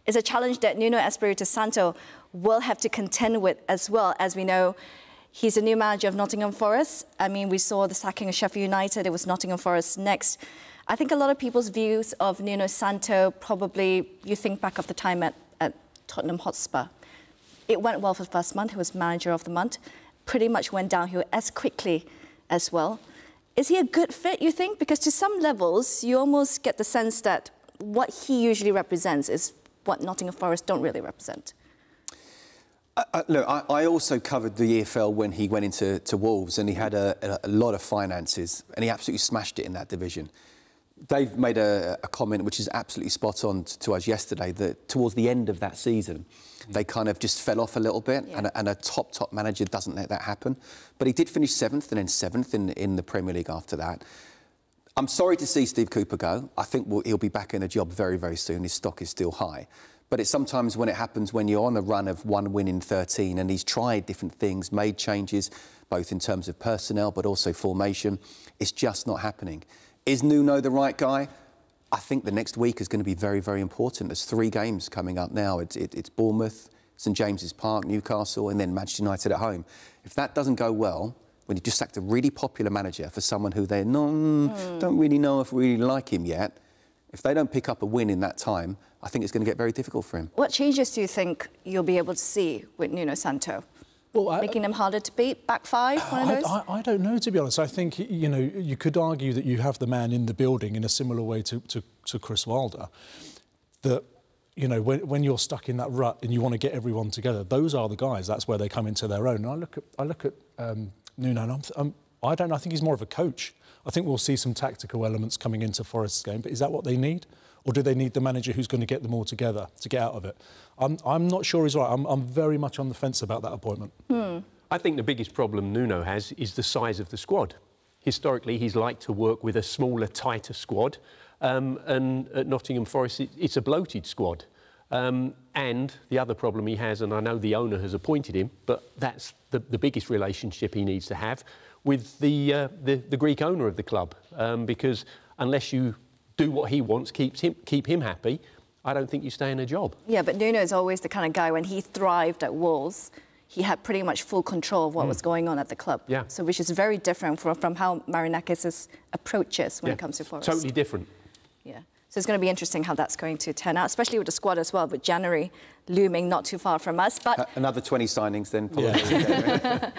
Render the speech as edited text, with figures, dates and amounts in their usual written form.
It's a challenge that Nuno Espirito Santo will have to contend with as well. As we know, he's a new manager of Nottingham Forest. I mean, we saw the sacking of Sheffield United. It was Nottingham Forest next. I think a lot of people's views of Nuno Santo, probably you think back of the time at Tottenham Hotspur. It went well for the first month. He was manager of the month. Pretty much went downhill as quickly as well. Is he a good fit, you think? Because to some levels, you almost get the sense that what he usually represents is what Nottingham Forest don't really represent. Look, I also covered the EFL when he went into Wolves, and he had a lot of finances, and he absolutely smashed it in that division. Dave made a comment which is absolutely spot on to us yesterday, that towards the end of that season, they kind of just fell off a little bit, and a top manager doesn't let that happen. But he did finish 7th and then 7th in the Premier League after that. I'm sorry to see Steve Cooper go. I think he'll be back in a job very, very soon. His stock is still high. But it's sometimes when it happens when you're on a run of 1 win in 13, and he's tried different things, made changes, both in terms of personnel but also formation, it's just not happening. Is Nuno the right guy? I think the next week is going to be very, very important. There's 3 games coming up now. It's Bournemouth, St James's Park, Newcastle, and then Manchester United at home. If that doesn't go well, when you just sacked a really popular manager for someone who they don't really know if we really like him yet, if they don't pick up a win in that time, I think it's going to get very difficult for him. What changes do you think you'll be able to see with Nuno Santo? Well, making them harder to beat, back 5, one of those? I don't know, to be honest. I think, you know, you could argue that you have the man in the building in a similar way to Chris Wilder. That, you know, when you're stuck in that rut and you want to get everyone together, those are the guys. That's where they come into their own. And I look at Nuno, and I don't know. I think he's more of a coach. I think we'll see some tactical elements coming into Forest's game, but is that what they need? Or do they need the manager who's going to get them all together to get out of it? I'm not sure he's right. I'm very much on the fence about that appointment. I think the biggest problem Nuno has is the size of the squad. Historically, he's liked to work with a smaller, tighter squad. And at Nottingham Forest, it's a bloated squad. And the other problem he has, and I know the owner has appointed him, but that's the biggest relationship he needs to have with the Greek owner of the club. Because unless you do what he wants, keep him happy, I don't think you stay in a job. Yeah, but Nuno is always the kind of guy, when he thrived at Wolves, he had pretty much full control of what was going on at the club. Yeah. So which is very different from how Marinakis' approaches when it comes to Forest. Totally different. Yeah. So it's going to be interesting how that's going to turn out, especially with the squad as well, with January looming not too far from us. But another 20 signings then, probably. Yeah.